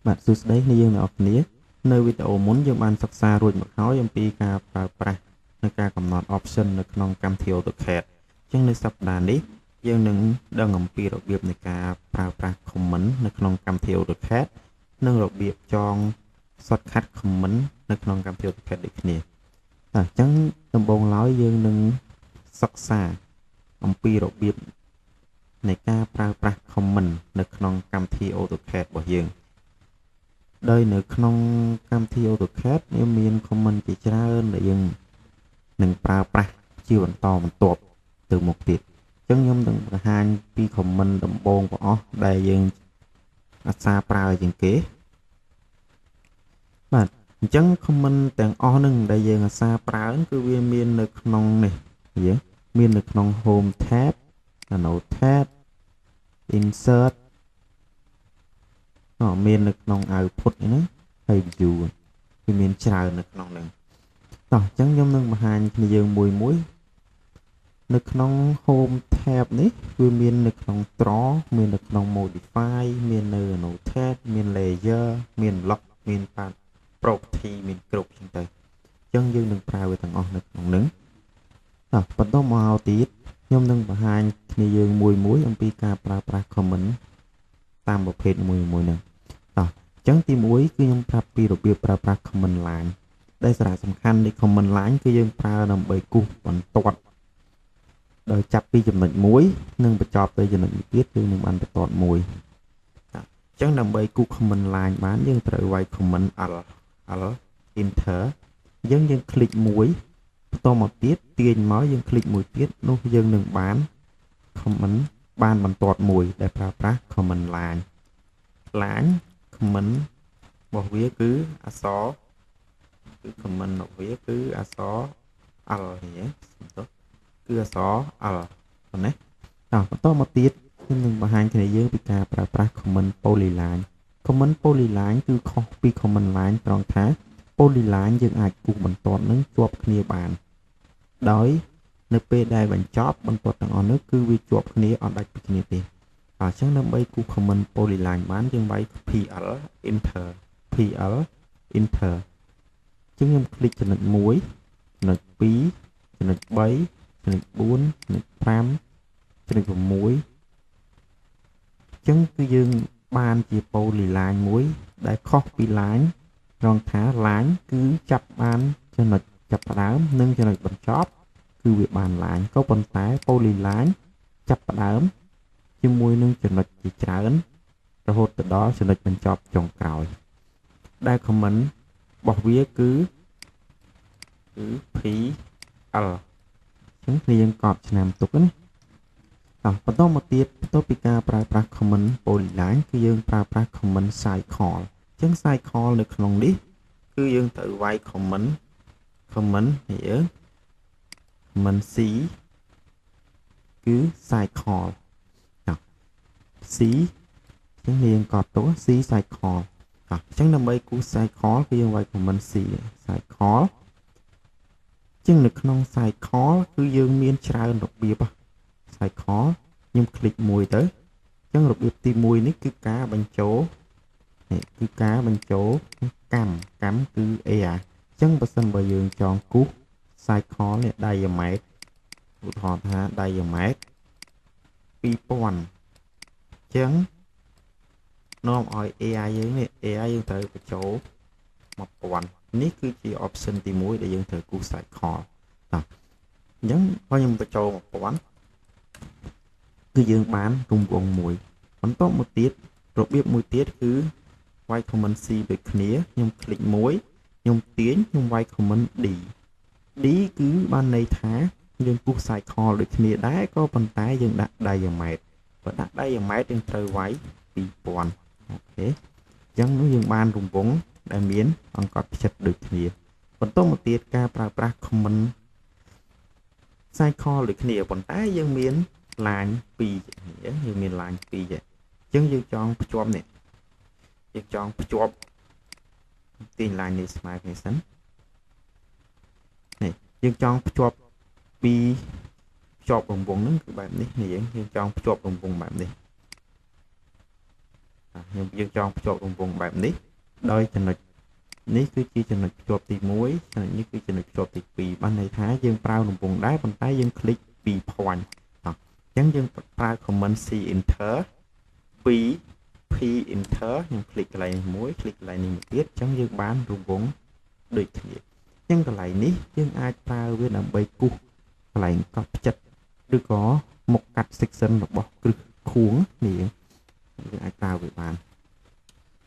បាទសួស្តីអ្នកយើងអ្នកគ្នានៅវីដេអូមុនយើងបានសិក្សារួចមកហើយអំពីការប្រើប្រាស់និងការកំណត់ option នៅក្នុងកម្មវិធី AutoCAD អញ្ចឹងនៅសប្តាហ៍នេះយើងនឹងដឹងអំពីរបៀបនៃការប្រើប្រាស់ comment នៅក្នុងកម្មវិធី AutoCAD និងរបៀបចង shortcut comment នៅក្នុងកម្មវិធី AutoCAD ដូចគ្នាអញ្ចឹងដំបូងឡើយយើងនឹងសិក្សាអំពីរបៀបនៃការប្រើប្រាស់ comment នៅក្នុងកម្មវិធី AutoCAD របស់យើងដោយនៅក្នុងកម្មវិធី AutoCAD វាមាន comment ជាច្រើនដែលយើងនឹងប្រើប្រាស់ជាបន្តបន្ទាប់ទៅមុខទៀតអញ្ចឹងខ្ញុំនឹងបង្ហាញពី comment ដំបូងបងអស់ដែលយើងអាសាប្រើជាងគេបាទអញ្ចឹង comment ទាំងអស់នឹងដែលយើងអាសាប្រើគឺវាមាននៅក្នុងនេះយើងមាននៅក្នុង home tab node tab insert មាននៅក្នុង output ហ្នឹងហើយ view វាមានច្រើននៅក្នុងហ្នឹងតោះអញ្ចឹងខ្ញុំនឹងបង្ហាញគ្នាយើងមួយនៅក្នុង home tab នេះវាមាននៅក្នុង draw មាននៅក្នុង modify មាននៅ node tab មាន layer មាន lock មាន property មានគ្រប់ចឹងទៅអញ្ចឹងយើងនឹងប្រើវាទាំងអស់នៅក្នុងហ្នឹងតោះបន្តមកទៀតខ្ញុំនឹងបង្ហាញគ្នាយើងមួយអំពីការប្រើប្រាស់ comment តាមប្រភេទមួយហ្នឹងតោះអញ្ចឹងទី1គឺខ្ញុំប្រាប់ពីរបៀបប្រើប្រាស់ comment line ដែលសារៈសំខាន់នៃ comment line គឺយើងប្រើដើម្បីគូសបន្ទាត់ដោយចាប់ពីចំណុច1និងបញ្ចប់ទៅចំណុចមួយទៀតគឺនឹងបានបន្ទាត់មួយអញ្ចឹងដើម្បីគូស comment line បានយើងត្រូវវាយ comment L enter យើងคลิกមួយបន្តមកទៀតទាញមកយើងคลิกមួយទៀតនោះយើងនឹងបាន comment បានបន្ទាត់មួយដែលប្រើប្រាស់ comment line comment របស់វាគឺអក្សរគឺ comment របស់វាគឺអក្សរ L នេះគឺអក្សរ L ប៉ុណ្ណេះបន្តមកទៀតខ្ញុំនឹងបង្ហាញគ្នាយើងពីការប្រើប្រាស់ comment polyline comment polyline គឺខុសពី comment line ត្រង់ថា polyline យើងអាចគូសបន្ទាត់នឹងជាប់គ្នាបានដោយនៅពេលដែលបញ្ចប់បន្ទាត់ទាំងអស់នោះគឺវាជាប់គ្នាអត់ដាច់ពីគ្នាទេអញ្ចឹងដើម្បីគូស comment polyline បានយើងវាយ PL enter PL enter អញ្ចឹងខ្ញុំคลิกចំណុច1ចំណុច2ចំណុច3ចំណុច4ចំណុច5ចំណុច6អញ្ចឹងគឺយើងបានជា polyline មួយដែលខុសពី line ត្រង់ថា line គឺចាប់បានចំណុចចាប់ផ្ដើមនិងចំណុចបញ្ចប់គឺវាបាន line ក៏ប៉ុន្តែ polyline ចាប់ផ្ដើមជាមួយនឹងចំណុចជាច្រើនរហូតទៅដល់ចំណុចបញ្ចប់ចុងក្រោយដែល comment របស់វាគឺ PL អញ្ចឹងយើងកត់ឆ្នាំទុកណាបន្តមកទៀតបន្ទាប់ពីការប្រើប្រាស់ comment polyline គឺយើងប្រើប្រាស់ comment cycle អញ្ចឹង cycle នៅក្នុងនេះគឺយើងត្រូវវាយ comment នេះយើង comment C គឺ cycle C អញ្ចឹងយើងកត់ទៅ C cycle អញ្ចឹងដើម្បីគូស cycle គឺយើងវាយ comment C cycle អញ្ចឹងនៅក្នុង cycle គឺយើងមានច្រើនរបៀប cycle ខ្ញុំคลิกមួយទៅអញ្ចឹងរបៀបទី1នេះគឺការបញ្ចូលនេះគឺការបញ្ចូលកម្មគឺ A អញ្ចឹងបើសិនបើយើងចង់គូស cycle នេះ diameter ឧទាហរណ៍ថា diameter 2000អញ្ចឹងនាំឲ្យ AI យើងនេះ AI យើងត្រូវបញ្ចូល1000នេះគឺជា option ទី1ដែលយើងត្រូវគូស cycle អញ្ចឹងបើខ្ញុំបញ្ចូល1000គឺយើងបានរង្វង់មួយបន្តមកទៀតរបៀបមួយទៀតគឺវាយ comment C ដូចគ្នាខ្ញុំคลิกមួយខ្ញុំទាញខ្ញុំវាយ comment D គឺបានន័យថាយើងគូស cycle ដូចគ្នាដែរក៏ប៉ុន្តែយើងដាក់ diameter បើដាក់ diameter យើងត្រូវវាយ2000អូខេអញ្ចឹងនោះយើងបានរង្វង់ដែលមានអង្កត់ផ្ចិតដូចគ្នាបន្តមកទៀតការប្រើប្រាស់ comment cycle ដូចគ្នាប៉ុន្តែយើងមាន line 2យើងមាន line 2អញ្ចឹងយើងចង់ភ្ជាប់នេះយើងចង់ភ្ជាប់ទាញ line នេះស្មើគ្នាសិននេះយើងចង់ភ្ជាប់ពីភ្ជាប់រង្វង់ហ្នឹងគឺបែបនេះយើងចង់ភ្ជាប់រង្វង់បែបនេះ យើងចង់ភ្ជាប់រង្វង់បែបនេះដោយចំណុចនេះគឺជាចំណុចភ្ជាប់ទី1ចំណុចនេះគឺចំណុចភ្ជាប់ទី2បានន័យថាយើងប្រើរង្វង់ដែរប៉ុន្តែយើងคลิกពី point អញ្ចឹងយើងប្រើ command C enter 2 P enter ខ្ញុំคลิกកន្លែងនេះមួយคลิกកន្លែងនេះមួយទៀតអញ្ចឹងយើងបានរង្វង់ដូចគ្នាអញ្ចឹងកន្លែងនេះយើងអាចប្រើវាដើម្បីគូសកន្លែងកប់ផ្ចិតឬក៏មុខកាត់ section របស់គ្រឹះខួងនេះយើងអាចប្រើវាបាន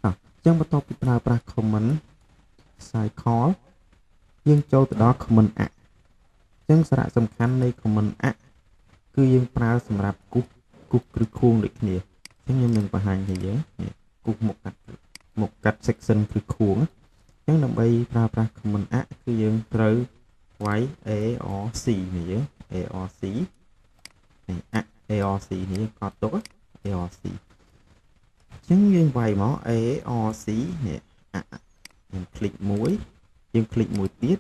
អញ្ចឹងបន្ទាប់ពីប្រើប្រាស់ command cycle យើងចូលទៅដល់ command អញ្ចឹងសារៈសំខាន់នៃ command គឺយើងប្រើសម្រាប់គូសគ្រឹះខួងដូចគ្នាអញ្ចឹងខ្ញុំនឹងបង្ហាញឲ្យយើងគូសមុខកាត់ section គ្រឹះខួងអញ្ចឹងដើម្បីប្រើប្រាស់ command គឺយើងត្រូវវាយ ARC នេះយើង ARC នេះ ARC នេះកត់ទុក ARC អញ្ចឹងយើងវាយមក ARC នេះយើងคลิกមួយយើងคลิกមួយទៀត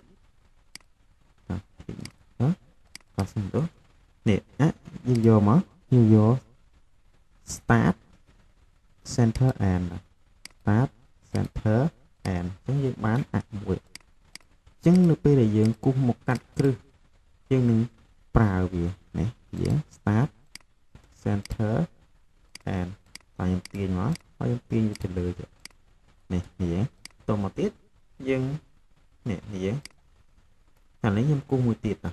ក៏សំដៅនេះយើងយកមកយើងយក start center and start center and អញ្ចឹងយើងបានមួយអញ្ចឹងនៅពេលដែលយើងគូសមុខកាត់គ្រឹះយើងនឹងប្រើវានេះយើង start center and ហើយយើងទាញមកហើយយើងទាញវាទៅលើនេះយើងតមកទៀតយើងនេះយើងឥឡូវខ្ញុំគូសមួយទៀតណា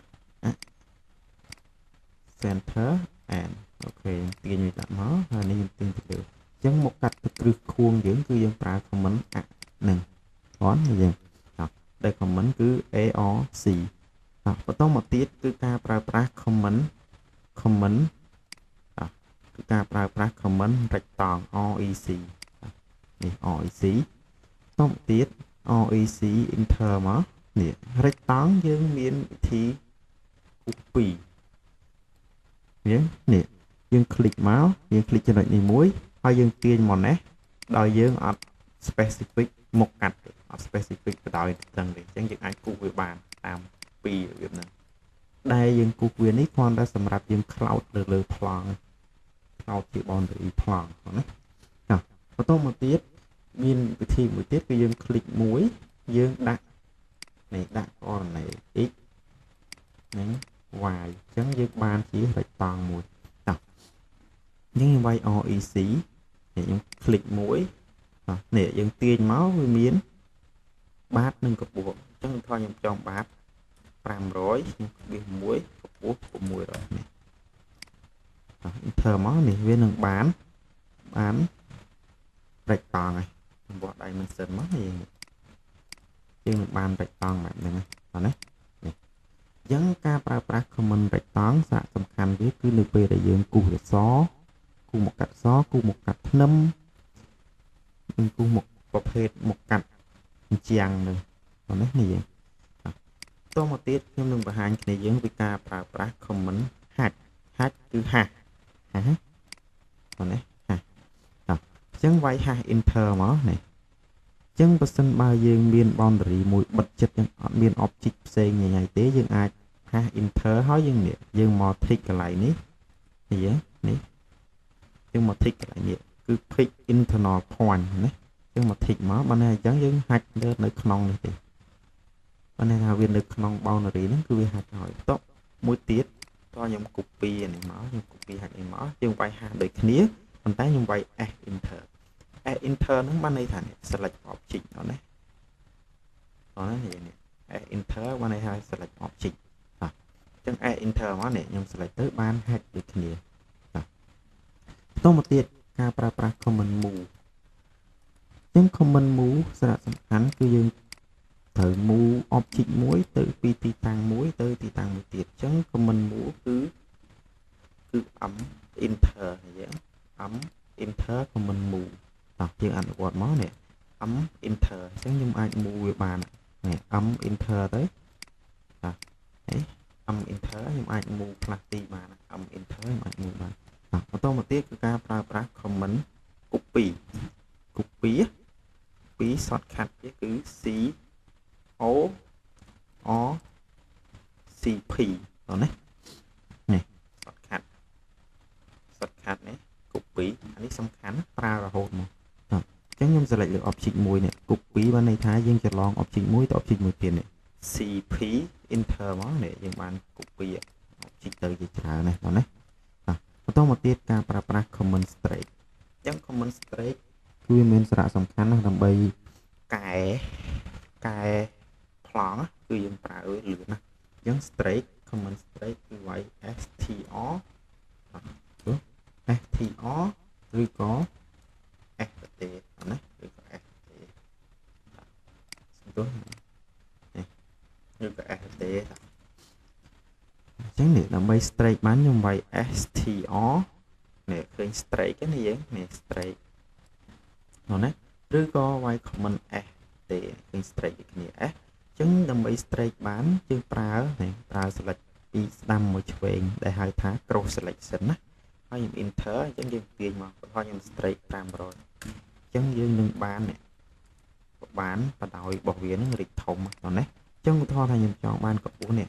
center and អូខេទាញវាដាក់មកហើយនេះខ្ញុំទាញទៅលើអញ្ចឹងមកកាត់ទៅគ្រឹះខួងយើងគឺយើងប្រើ command ហ្នឹងហ្នឹងយើងដែល command គឺ ARC បន្តមកទៀតគឺការប្រើប្រាស់ command គឺការប្រើប្រាស់ command rectangle REC នេះ REC តមកទៀត REC enter មកនេះ rectangle យើងមានវិធីគូសពីរនេះយើងคลิกមកយើងคลิกចំណុចនេះមួយហើយយើងទាញមកនេះដោយយើងអត់ specific មុខកាត់អត់ specific ទៅដោយទាំងនេះអញ្ចឹងយើងអាចគូសវាបានតាមពីររបៀបហ្នឹងដែលយើងគូសវានេះគ្រាន់តែសម្រាប់យើង cloud លើប្លង់cloud ជា boundary ប្លង់ណាបន្តមកទៀតមានវិធីមួយទៀតគឺយើងคลิกមួយយើងដាក់នេះដាក់ coordinate x និង y អញ្ចឹងយើងបានជា rectangle មួយយើងវាយ REC ខ្ញុំคลิกមួយនេះយើងទាញមកវាមានបាតនិងកម្ពស់អញ្ចឹងថយខ្ញុំចង់បាត500ខ្ញុំគៀសមួយកម្ពស់600នេះenter មកនេះវានឹងបាន rectangle ហើយកម្ពស់ dimension មកយើងនឹងបាន rectangle បែបហ្នឹងណានេះអញ្ចឹងការប្រើប្រាស់ command rectangle សារៈសំខាន់វាគឺនៅពេលដែលយើងគូសអក្សរគូសមុខកាត់អក្សរគូសមុខកាត់ធ្នឹមនិងគូសមុខប្រភេទមុខកាត់អញ្ចាំងនឹងនេះយើងតមកទៀតខ្ញុំនឹងបង្ហាញគ្នាយើងពីការប្រើប្រាស់ command hash គឺ hash នេះអញ្ចឹងវាយ hash enter មកនេះអញ្ចឹងបើសិនបើយើងមាន boundary មួយបិទចិត្តយើងអត់មាន object ផ្សេងញ៉ៃទេយើងអាច hash enter ហើយយើងមក tick កន្លែងនេះនេះយើងមក tick កន្លែងនេះគឺ pick internal point ណាយើងមក tick មកបើនេះអញ្ចឹងយើង hash នៅក្នុងនេះទេបើនេះថាវានៅក្នុង boundary ហ្នឹងគឺវា hash ហើយតោះមួយទៀតតោះខ្ញុំ copy នេះមកខ្ញុំ copy hash នេះមកយើងវាយ hash ដូចគ្នាប៉ុន្តែខ្ញុំវាយ s enter s enter ហ្នឹងបានន័យថានេះ select object អត់ណានេះ s enter បានន័យថា select object អញ្ចឹង s enter មកនេះខ្ញុំ select ទៅបាន hash ដូចគ្នាបន្តមកទៀតការប្រើប្រាស់ command move អញ្ចឹង command move សារៈសំខាន់គឺយើងត្រូវ move object មួយទៅពីទីតាំងមួយទៅទីតាំងមួយទៀតអញ្ចឹង command move គឺ enter យើង enter command move យើងអនុវត្តមកនេះ enter អញ្ចឹងខ្ញុំអាច move វាបាននេះ enter ទៅនេះ enter ខ្ញុំអាច move ផ្លាស់ទីបាន enter ខ្ញុំអាច move បានបន្តមកទៀតគឺការប្រើប្រាស់ command copy ពី shortcut វាគឺ C O R C P នេះ shortcut នេះ copy អានេះសំខាន់ប្រើរហូតមក ចឹងខ្ញុំ select លើ object មួយនេះ copy បានន័យថាយើងច្រឡង object មួយទៅ object មួយទៀតនេះ cp enter មកនេះយើងបាន copy object ទៅជាច្រើនណាបងណាបន្តមកទៀតការប្រើប្រាស់ command straight ចឹង command straight គឺវាមានសារៈសំខាន់ណាស់ដើម្បីកែប្លង់គឺយើងប្រើលឿនណាចឹង straight command straight គឺវាយ str str ឬក៏ st ណាឬក៏ st សំទោសនេះឬក៏ st អញ្ចឹងនេះដើម្បី straight បានខ្ញុំវាយ str នេះឃើញ straight ទេនេះយើងនេះ straight នោះណាឬក៏វាយ command s ទេឃើញ straight ដូចគ្នា s អញ្ចឹងដើម្បី straight បានយើងប្រើនេះប្រើ select ពីស្ដាំមកឆ្វេងដែលហៅថា cross selection ណាហើយខ្ញុំ enter អញ្ចឹងយើងទាញមកបន្ថយខ្ញុំ straight 500អញ្ចឹងយើងនឹងបាននេះបានបដោយរបស់វានឹងរីកធំហ្នឹងណាអញ្ចឹងឧទាហរណ៍ថាខ្ញុំចង់បានកម្ពស់នេះ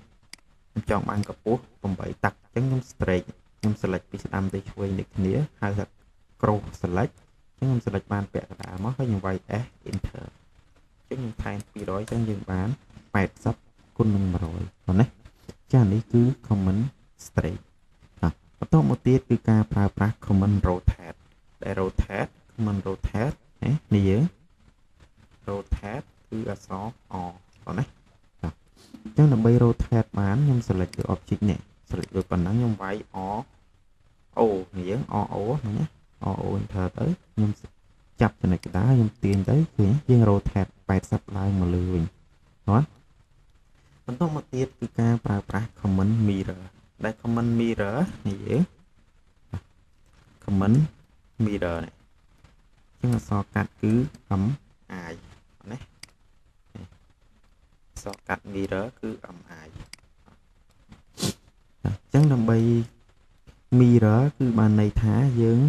ខ្ញុំចង់បានកម្ពស់8តាក់អញ្ចឹងខ្ញុំ straight ខ្ញុំ select ពីស្ដាំទៅឆ្វេងដូចគ្នាហៅថា cross select អញ្ចឹងខ្ញុំ select បានពាក់កណ្ដាលមកហើយខ្ញុំវាយ s enter អញ្ចឹងខ្ញុំថែម200អញ្ចឹងយើងបាន80គុណនឹង100ប៉ុណ្ណេះចានេះគឺ command straight បន្តមកទៀតគឺការប្រើប្រាស់ command rotate ដែល rotate command rotate នេះយើង rotate គឺអក្សរ o ប៉ុណ្ណេះអញ្ចឹងដើម្បី rotate បានខ្ញុំ select លើ object នេះ select លើប៉ុណ្ណឹងខ្ញុំវាយ o នេះយើង o ហ្នឹងណា o enter ទៅខ្ញុំចាប់ចំណុចកណ្ដាលខ្ញុំទាញទៅឃើញយើង rotate 80ឡើងមកលើវិញណាបន្តមកទៀតគឺការប្រើប្រាស់ command mirror ដែល command mirror នេះយើង command mirror នេះជាងអក្សរកាត់គឺ mi ណាអក្សរកាត់ mirror គឺ mi អញ្ចឹងដើម្បី mirror គឺបានន័យថាយើង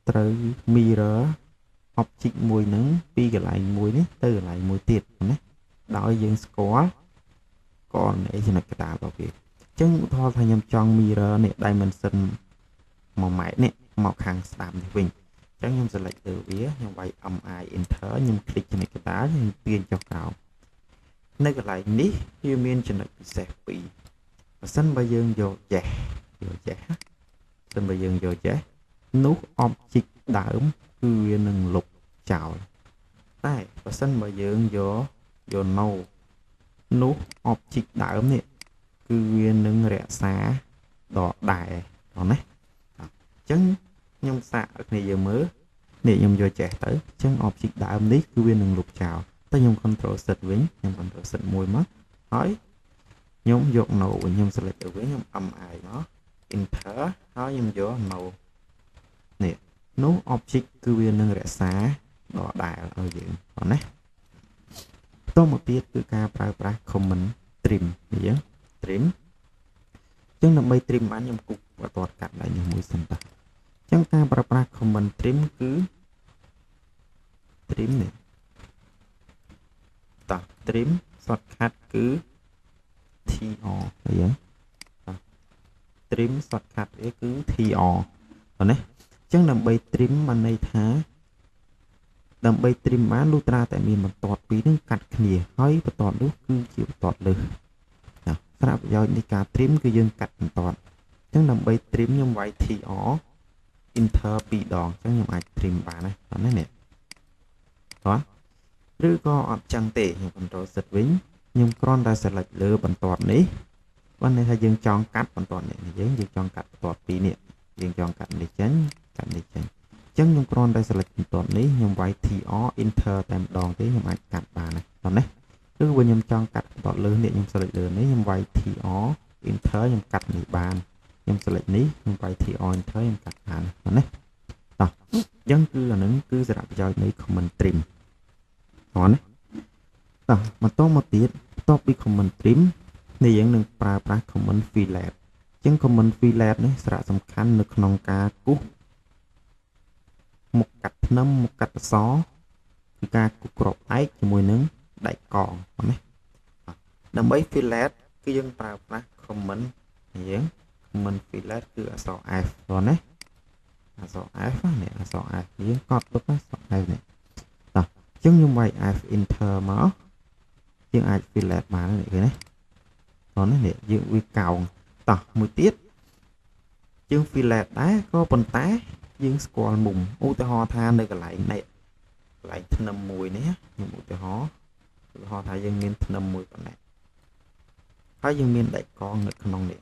ត្រូវ mirror object មួយហ្នឹងពីកន្លែងមួយនេះទៅកន្លែងមួយទៀតណាដោយយើងស្គាល់ចំណុចកណ្ដាលរបស់វាអញ្ចឹងឧទាហរណ៍ថាខ្ញុំចង់ mirror នេះ dimension 1ម៉ែត្រនេះមកខាងស្ដាំនេះវិញអញ្ចឹងខ្ញុំ select លើវាខ្ញុំវាយ mi enter ខ្ញុំ click ចំណុចកណ្ដាលខ្ញុំទាញចុះក្រោមនៅកន្លែងនេះវាមានចំណុចពិសេសពីរបើសិនបើយើងយក yes សិនបើយើងយក yes នោះ object ដើមគឺវានឹងលុបចោលតែបើសិនបើយើងយក no នោះ object ដើមនេះគឺវានឹងរក្សាដដែលបងណាអញ្ចឹងខ្ញុំសាកឲ្យគ្នាយើងមើលនេះខ្ញុំយកចេះទៅអញ្ចឹង object ដើមនេះគឺវានឹងលុបចោលតែខ្ញុំ control set វិញខ្ញុំ control set មួយមកហើយខ្ញុំយក no វិញខ្ញុំ select ទៅវិញខ្ញុំ mi មក enter ហើយខ្ញុំយក no នេះ នោះ object គឺវានឹងរក្សាដដែលឲ្យយើងបងណាបន្តមកទៀតគឺការប្រើប្រាស់ command trim នេះយើង trim អញ្ចឹងដើម្បី trim បានខ្ញុំគូសអត់កាត់ដៃនេះមួយសិនតើអញ្ចឹងការប្រើប្រាស់ command trim គឺ trim នេះតោះ trim shortcut គឺ tr អីហ្នឹងtrim shortcut វាគឺ tr បងណាអញ្ចឹងដើម្បី trim បានន័យថាដើម្បី trim បានលុះត្រាតែមានបន្ទាត់ពីរនឹងកាត់គ្នាហើយបន្ទាត់នោះគឺជាបន្ទាត់លើសសារៈប្រយោជន៍នៃការ trim គឺយើងកាត់បន្ទាត់អញ្ចឹងដើម្បី trim ខ្ញុំវាយ tr enter 2ដងអញ្ចឹងខ្ញុំអាច trim បានណាបងណានេះតោះឬក៏អត់ចឹងទេខ្ញុំ control set វិញខ្ញុំគ្រាន់តែ select លើបន្ទាត់នេះបានន័យថាយើងចង់កាត់បន្ទាត់នេះយើងចង់កាត់បន្ទាត់ពីរនេះយើងចង់កាត់នេះចេញកាត់នេះចេញអញ្ចឹងខ្ញុំគ្រាន់តែ select បន្ទាត់នេះខ្ញុំវាយ tr enter តែម្ដងទេខ្ញុំអាចកាត់បានណាតោះណាឬបើខ្ញុំចង់កាត់បន្ទាត់លើនេះខ្ញុំ select លើនេះខ្ញុំវាយ tr enter ខ្ញុំកាត់នេះបានខ្ញុំ select នេះខ្ញុំវាយ tr enter ខ្ញុំកាត់បានណាតោះអញ្ចឹងគឺអានឹងគឺសារៈប្រយោជន៍នៃ command trim តោះណាតោះបន្តមកទៀតបន្ទាប់ពី command trim នេះយើងនឹងប្រើប្រាស់ command fillet អញ្ចឹង command fillet នេះសារៈសំខាន់នៅក្នុងការគូសមុខកាត់ធ្នឹមមុខកាត់អក្សរគឺការគូសក្របដែកជាមួយនឹងដែកកងណាដើម្បី fillet គឺយើងប្រើប្រាស់ command យើង command fillet គឺអក្សរ f បងណាអក្សរ f នេះអក្សរ f យើងកត់ទុកអក្សរ f នេះ ចឹងខ្ញុំវាយ f enter មកយើងអាច fillet បាននេះឃើញទេតោះនេះយើងវាកោងតោះមួយទៀតយើង fillet ដែរក៏ប៉ុន្តែយើងស្គាល់មុំឧទាហរណ៍ថានៅកន្លែងនេះកន្លែងធ្នឹមមួយនេះខ្ញុំឧទាហរណ៍ថាយើងមានធ្នឹមមួយប៉ុណ្ណេះហើយយើងមានដែកកងនៅក្នុងនេះ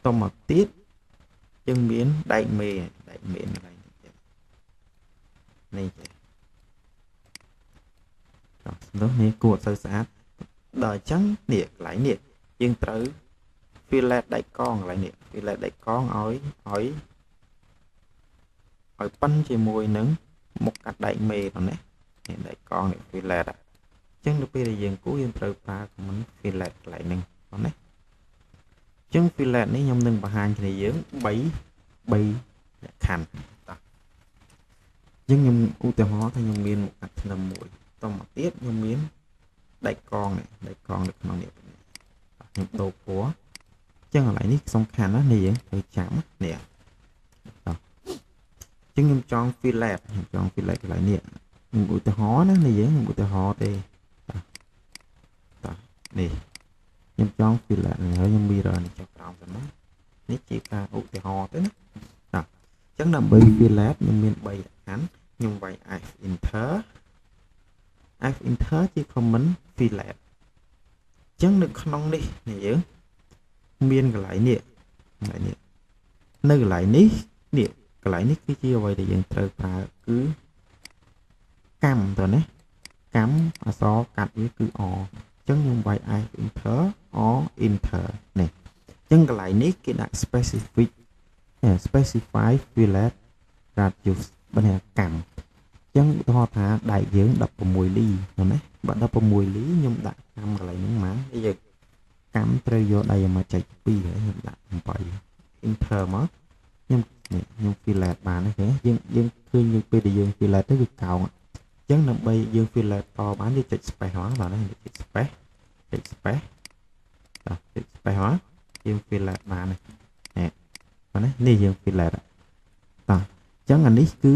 តមកទៀតយើងមានដែកមេកន្លែងនេះចេះនោះនេះគួរអត់សូវស្អាតដល់អញ្ចឹងនេះកន្លែងនេះយើងត្រូវ fillet ដែកកងកន្លែងនេះ fillet ដែកកងឲ្យប៉ិនជាមួយនឹងមុខកាត់ដែកមេហ្នឹងណានេះដែកកងនេះ fillet អញ្ចឹងនៅពេលដែលយើងគូយើងត្រូវប្រើ command fillet កន្លែងហ្នឹងហ្នឹងណាអញ្ចឹង fillet នេះខ្ញុំនឹងបង្ហាញគ្នាយើង3លក្ខខណ្ឌតោះអញ្ចឹងខ្ញុំឧទាហរណ៍ថាខ្ញុំមានមុខកាត់ធ្នឹមមួយតមកទៀតខ្ញុំមានដែកកងនេះនៅក្នុងនេះខ្ញុំដូរពណ៌អញ្ចឹងកន្លែងនេះសំខាន់ណាស់នេះយើងត្រូវចាំនេះតោះអញ្ចឹងខ្ញុំចង់ fillet កន្លែងនេះខ្ញុំឧទាហរណ៍ណានេះយើងឧទាហរណ៍ទេតោះនេះខ្ញុំចង់ fillet ហើយខ្ញុំ mirror នេះចុះក្រោមទៅណានេះជាការឧទាហរណ៍ទេណាតោះអញ្ចឹងដើម្បី fillet ខ្ញុំមាន3លក្ខខណ្ឌខ្ញុំវាយ f enter ជា command fillet អញ្ចឹងនៅក្នុងនេះយើងមានកន្លែងនេះនៅកន្លែងនេះកន្លែងនេះគឺជាអ្វីដែលយើងត្រូវប្រើគឺកម្មតើណាកម្មអក្សរកាត់វាគឺ អញ្ចឹងខ្ញុំវាយ f enter enter នេះអញ្ចឹងកន្លែងនេះគេដាក់ specify fillet radius បញ្ហាកម្មអញ្ចឹងឧទាហរណ៍ថាដែកយើង16លីណាបើ16លីខ្ញុំដាក់កម្មកន្លែងហ្នឹងមកយើងកម្មត្រូវយកដៃមកចែក2ហើយខ្ញុំដាក់8 enter មកខ្ញុំ fillet បានទេយើងឃើញយើងពេលដែលយើង fillet ទៅវាកោងអញ្ចឹងដើម្បីយើង fillet តបានយើងចុច space មកបាទនេះចុច space ចុច space ចុច space មកយើង fillet បាននេះបាទនេះយើង fillet តោះអញ្ចឹងអានេះគឺ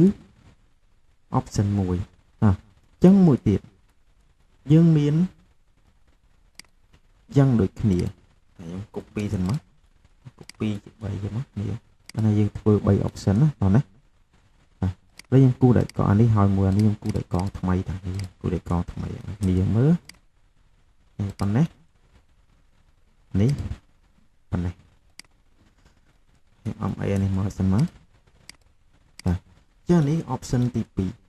option 1អញ្ចឹងមួយទៀតយើងមានយ៉ាងដូចគ្នាខ្ញុំ copy ទៅមក copy ជា3ទៅមកនេះបើយើងធ្វើ3 option ណាបងណាហើយយើងគូដែកកងនេះហើយមួយនេះខ្ញុំគូដែកកងថ្មីតាគូដែកកងថ្មីនេះមើលនេះប៉ុណ្ណេះនេះប៉ុណ្ណេះខ្ញុំអំអីនេះមកសិនមកចានេះ option ទី2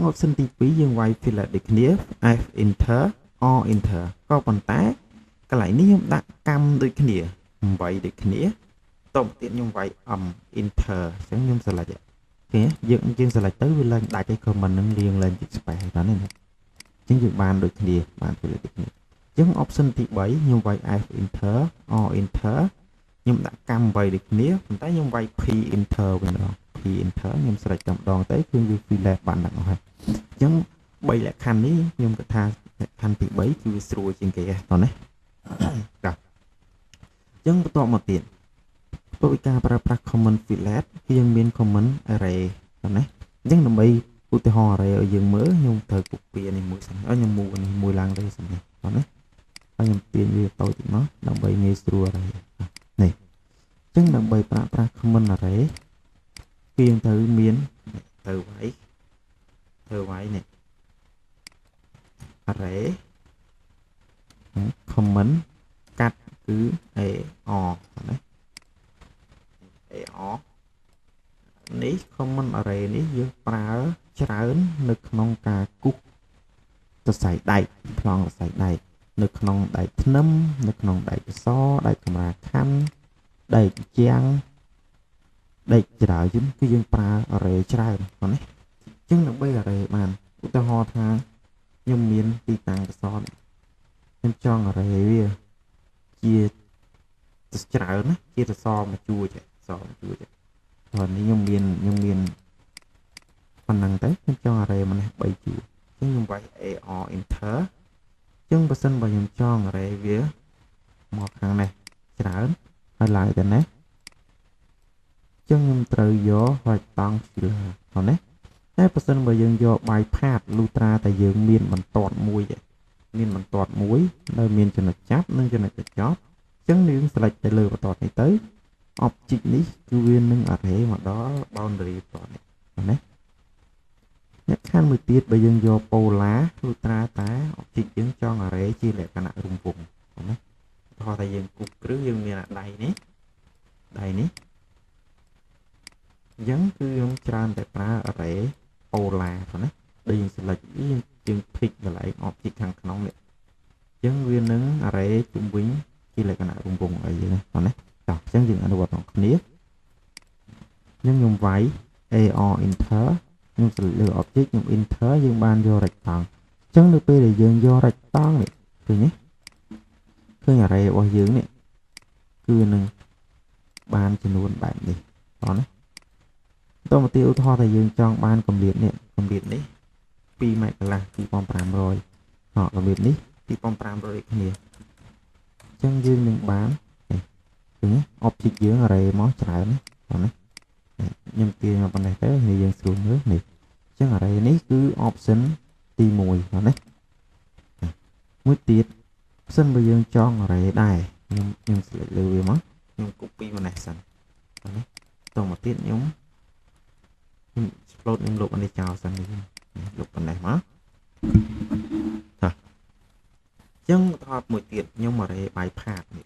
option ទី2យើងវាយ fillet ដូចគ្នា f enter or enter ក៏ប៉ុន្តែកន្លែងនេះខ្ញុំដាក់កម្មដូចគ្នា8ដូចគ្នាតទៅទៀតខ្ញុំវាយ enter អញ្ចឹងខ្ញុំ select គេយើង select ទៅវាឡើងដាច់ឯ comment នឹងលាងឡើងជា space បានទេអញ្ចឹងយើងបានដូចគ្នាបាន fillet ដូចគ្នាអញ្ចឹង option ទី3ខ្ញុំវាយ f enter or enter ខ្ញុំដាក់កម្ម8ដូចគ្នាប៉ុន្តែខ្ញុំវាយ p enter វិញម្ដង p enter ខ្ញុំ select តែម្ដងទៅគឺវា fillet បានដល់ហើយអញ្ចឹង3លក្ខខណ្ឌនេះខ្ញុំគិតថាលក្ខខណ្ឌទី3គឺវាស្រួលជាងគេតោះណាបាទអញ្ចឹងបន្តមកទៀតដោយការប្រើប្រាស់ command fillet គឺយើងមាន command array តោះណាអញ្ចឹងដើម្បីឧទាហរណ៍ array ឲ្យយើងមើលខ្ញុំត្រូវ copy នេះមួយសិនហើយខ្ញុំ move នេះមួយឡើងទៅសិននេះតោះណាហើយខ្ញុំទាញវាតូចតិចមកដើម្បីងាយស្រួល array នេះអញ្ចឹងដើម្បីប្រើប្រាស់ command array គឺយើងត្រូវមានត្រូវវាយនេះ array command កាត់គឺ ar ណា ar នេះ command array នេះយើងប្រើច្រើននៅក្នុងការគូសសរសៃដែកប្លង់សរសៃដែកនៅក្នុងដែកធ្នឹមនៅក្នុងដែកអក្សរដែកកម្រាលខណ្ឌដែកជាងដែកច្រើនគឺយើងប្រើ array ច្រើនហ្នឹងណាអញ្ចឹងដើម្បី array បានឧទាហរណ៍ថាខ្ញុំមានទីតាំងអក្សរខ្ញុំចង់ array វាជាច្រើនណាជាសរមួយជួរហើយនេះខ្ញុំមានប៉ុណ្ណឹងទៅខ្ញុំចង់ array ម្នេះ3ជួរអញ្ចឹងខ្ញុំវាយ ar enter អញ្ចឹងបើសិនបើខ្ញុំចង់ array វាមកខាងនេះច្រើនហើយឡើងទៅណាអញ្ចឹងខ្ញុំត្រូវយក rectangular ហ្នឹងណា តែបើសិនបើយើងយកបាយផាតលុះត្រាតែយើងមានបន្ទាត់មួយមានបន្ទាត់មួយនៅមានចំណុចចាប់និងចំណុចបញ្ចប់អញ្ចឹងយើង select ទៅលើបន្ទាត់នេះទៅ object នេះគឺវានឹង array មកដល់ boundary បន្ទាត់នេះណាអ្នកខាងមួយទៀតបើយើងយក polar លុះត្រាតែ object យើងចង់ array ជាលក្ខណៈរង្វង់ណាឧទាហរណ៍ថាយើងគូសគ្រឹះយើងមានដៃនេះអញ្ចឹងគឺខ្ញុំច្រើនតែប្រើ array polar ផងណាដែលយើង select យើង pick កន្លែង object ខាងក្នុងនេះអញ្ចឹងវានឹង array ជុំវិញជាលក្ខណៈរង្វង់អីណាបងណាចុះអញ្ចឹងយើងអនុវត្តទាំងគ្នាខ្ញុំវាយ AR enter ខ្ញុំ select លើ object ខ្ញុំ enter យើងបានយក rectangle អញ្ចឹងនៅពេលដែលយើងយក rectangle នេះឃើញទេឃើញ array របស់យើងនេះគឺនឹងបានចំនួនបែបនេះបងណាតោះមកទីឧទាហរណ៍ថាយើងចង់បានកម្រិតនេះ2ម៉ែត្រកន្លះ2500កម្រិតនេះ2500ដូចគ្នាអញ្ចឹងយើងនឹងបាននេះឃើញ object យើង array មកច្រើនណាបងណាខ្ញុំទាញមកប៉ុណ្ណេះទៅនេះយើងស្រួលមើលនេះអញ្ចឹង array នេះគឺ option ទី1បងណាមួយទៀតបើសិនបើយើងចង់ array ដែរខ្ញុំ select លើវាមកខ្ញុំ copy មកនេះសិនបងណាតោះមកទៀតខ្ញុំ upload ខ្ញុំលុបអានេះចោលសិននេះលុបប៉ុណ្ណេះមកអញ្ចឹងថតមួយទៀតខ្ញុំ array បាយផាតនេះ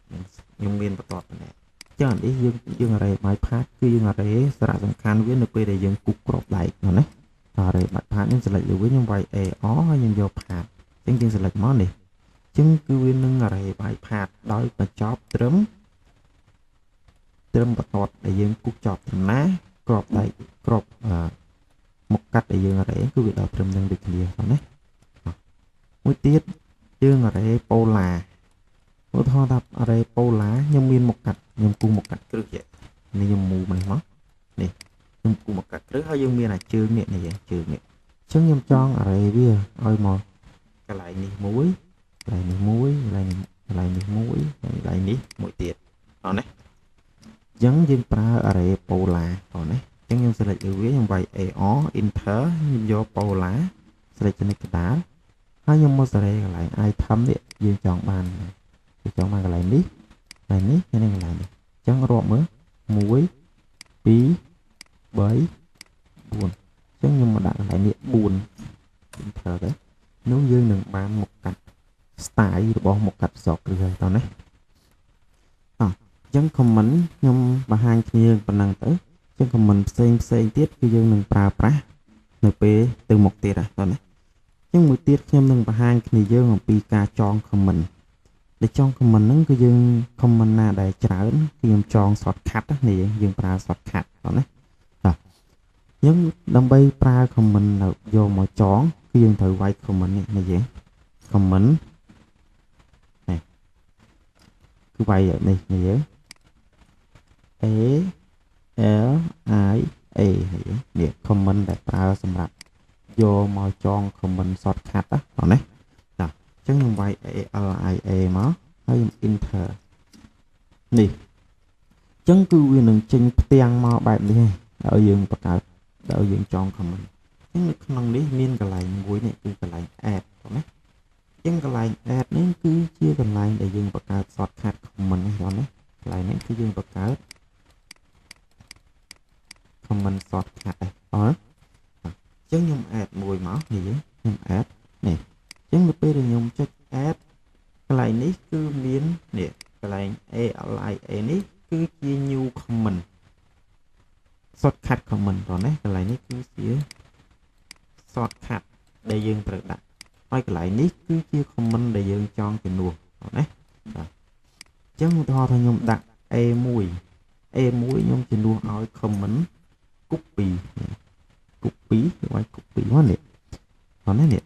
ខ្ញុំមានបន្ទាត់ប៉ុណ្ណេះអញ្ចឹងនេះយើង array បាយផាតគឺយើង array សារៈសំខាន់វានៅពេលដែលយើងគូសក្របដែកណា array បាយផាតខ្ញុំ select លើវាខ្ញុំវាយ AR ហើយខ្ញុំយកផាតអញ្ចឹងយើង select មកនេះអញ្ចឹងគឺវានឹង array បាយផាតដោយបញ្ចប់ត្រឹមបន្ទាត់ដែលយើងគូសចប់ត្រឹមណាក្របដែកក្របមកកាត់ដែលយើង array គឺវាដល់ត្រឹមនឹងដូចគ្នាបងណាមួយទៀតយើង array polar ឧទាហរណ៍ថា array polar ខ្ញុំមានមកកាត់ខ្ញុំគូសមកកាត់គ្រឹះនេះខ្ញុំមូមកនេះមកនេះខ្ញុំគូសមកកាត់គ្រឹះហើយយើងមានអាជើងនេះជើងនេះអញ្ចឹងខ្ញុំចង់ array វាឲ្យមកកន្លែងនេះមួយកន្លែងនេះមួយកន្លែងនេះមួយកន្លែងនេះមួយទៀតអត់ណាអញ្ចឹងយើងប្រើ array polar បងណាអញ្ចឹងខ្ញុំ select លើវាខ្ញុំវាយ AR enter ខ្ញុំយក polar select ចំណុចកណ្ដាលហើយខ្ញុំមក array កន្លែង item នេះយើងចង់បានកន្លែងនេះហើយនឹងកន្លែងនេះអញ្ចឹងរាប់មើល1 2 3 4អញ្ចឹងខ្ញុំមកដាក់កន្លែងនេះ4 enter ទៅនោះយើងនឹងបានមកកាត់ style របស់មកកាត់សក់គ្រឹះហើយតោះណាអញ្ចឹង comment ខ្ញុំបង្ហាញគ្នាប៉ុណ្ណឹងទៅអញ្ចឹង comment ផ្សេងទៀតគឺយើងនឹងប្រើប្រាស់នៅពេលទៅមុខទៀតតោះណាអញ្ចឹងមួយទៀតខ្ញុំនឹងបង្ហាញគ្នាយើងអំពីការចង comment ដែលចង comment ហ្នឹងគឺយើង comment ណាដែលច្រើនគឺខ្ញុំចង shortcut នេះយើងប្រើ shortcut តោះណាអញ្ចឹងដើម្បីប្រើ comment យកមកចងគឺយើងត្រូវវាយ comment នេះយើង comment នេះគឺវាយនេះយើង A L I A នេះ comment ដែលប្រើសម្រាប់យកមកចង comment shortcut បងណាចាអញ្ចឹងខ្ញុំវាយ A L I A មកហើយខ្ញុំ enter នេះអញ្ចឹងគឺវានឹងចេញផ្ទាំងមកបែបនេះហើយយើងបង្កើតដល់យើងចង comment អញ្ចឹងនៅក្នុងនេះមានកន្លែងមួយនេះគឺកន្លែង add បងណាអញ្ចឹងកន្លែង add នេះគឺជាកន្លែងដែលយើងបង្កើត shortcut comment នេះបងណាកន្លែងនេះគឺយើងបង្កើត comment shortcut ដែរអញ្ចឹងខ្ញុំ add មួយមកនេះខ្ញុំ add នេះអញ្ចឹងនៅពេលដែលខ្ញុំចុច add កន្លែងនេះគឺមាននេះកន្លែង ALIA នេះគឺជា new comment shortcut comment បងណាកន្លែងនេះគឺជា shortcut ដែលយើងត្រូវដាក់ហើយកន្លែងនេះគឺជា comment ដែលយើងចង់ជំនួសបងណាបាទអញ្ចឹងឧទាហរណ៍ថាខ្ញុំដាក់ A1 ខ្ញុំជំនួសឲ្យ comment copy ឲ្យ copy មកនេះបងណានេះ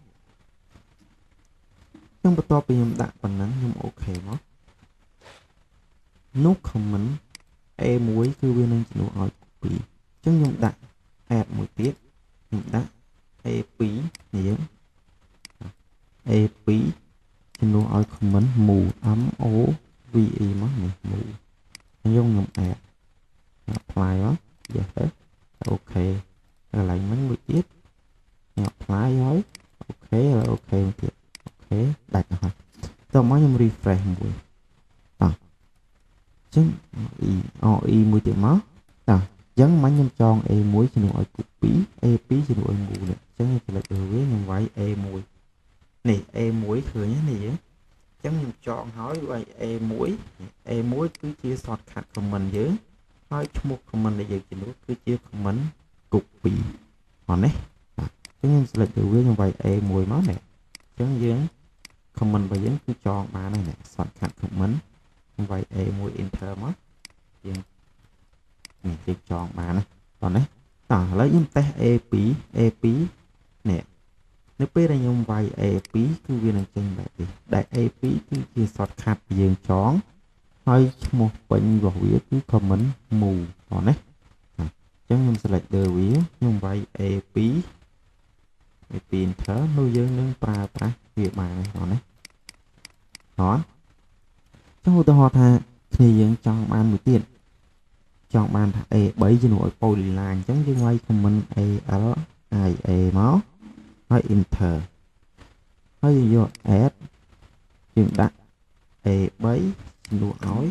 ខ្ញុំបន្ទាប់ពីខ្ញុំដាក់ប៉ុណ្ណឹងខ្ញុំអូខេមកនោះ comment A1 គឺវានឹងជំនួសឲ្យ copy អញ្ចឹងខ្ញុំដាក់ add មួយទៀតខ្ញុំដាក់ A2 នេះយើង A2 ជំនួសឲ្យ comment move M O V E មកនេះ move ខ្ញុំ add apply មក yes ទៅអូខេកន្លែងហ្នឹងមួយទៀត យើង apply ហើយអូខេហើយអូខេទៀតអូខេដាច់ហើយតោះមកខ្ញុំ refresh មួយតោះអញ្ចឹង e មួយទៀតមកតោះអញ្ចឹងមកខ្ញុំចង a1 ជំនួសឲ្យ copy a2 ជំនួសឲ្យ move នេះអញ្ចឹងខ្ញុំ select លើវាខ្ញុំវាយ a1 នេះ a1 ឃើញទេនេះអញ្ចឹងខ្ញុំចងហើយវាយ a1 គឺជា shortcut comment យើងហើយឈ្មោះ comment ដែលយើងជំនួសគឺជា comment copy អត់នេះអញ្ចឹងខ្ញុំ select លើវាខ្ញុំវាយ a1 មកនេះអញ្ចឹងយើង comment របស់យើងគឺចងបានហើយនេះ shortcut comment ខ្ញុំវាយ a1 enter មកយើងនេះយើងចងបានណាតោះនេះតោះឥឡូវខ្ញុំតេស្ត a2 នេះនៅពេលដែលខ្ញុំវាយ a2 គឺវានឹងចេញបែបនេះដែល a2 គឺជា shortcut យើងចងហើយឈ្មោះពេញរបស់វាគឺ comment move តោះនេះអញ្ចឹងខ្ញុំ select លើវាខ្ញុំវាយ a2 enter នោះយើងនឹងប្រើប្រាស់វាបានហើយតោះនេះអត់ចុះឧទាហរណ៍ថាគ្នាយើងចង់បានមួយទៀតចង់បានថា a3 ជំនួសឲ្យ polyline អញ្ចឹងយើងវាយ comment al ia មកហើយ enter ហើយយើងយក add យើងដាក់ a3 ជំនួសឲ្យ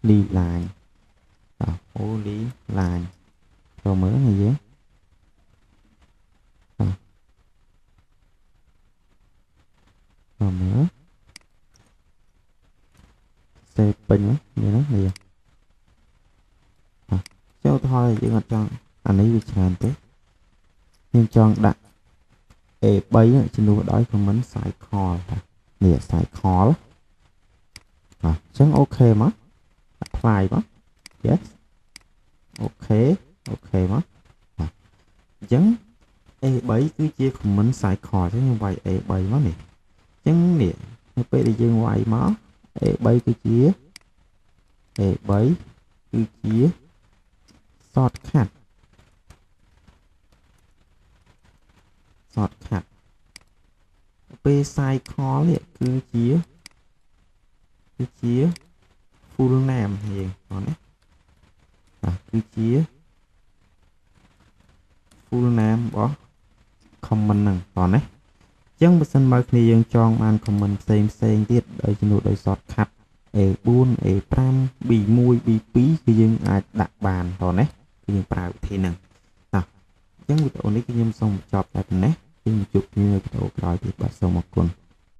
polyline polyline ចូលមើលនេះយើងចូលមើលសេពេញនេះណានេះចូលទៅហើយយើងអត់ចង់អានេះវាច្រើនទេយើងចង់ដាក់ a3 ជំនួសដោយ comment cycle នេះ cycle អញ្ចឹងអូខេមក apply មក yes អូខេមកអញ្ចឹង a3 គឺជា comment cycle អញ្ចឹងខ្ញុំវាយ a3 មកនេះអញ្ចឹងនេះនៅពេលដែលយើងវាយមក a3 គឺជា shortcut ពេល cycle នេះគឺជា full name យើងអត់ណាគឺជា full name របស់ comment ហ្នឹងអត់ណាអញ្ចឹងបើសិនបើគ្នាយើងចង់បាន comment ផ្សេងទៀតដោយជំនួសដោយ shortcut a4 a5 b1 b2 គឺយើងអាចដាក់បានតោះណាគឺយើងប្រើវិធីហ្នឹងតោះអញ្ចឹងវីដេអូនេះគឺខ្ញុំសូមបញ្ចប់តែប៉ុណ្ណេះយើងជួបគ្នានៅវីដេអូក្រោយទៀតបាទសូមអរគុណ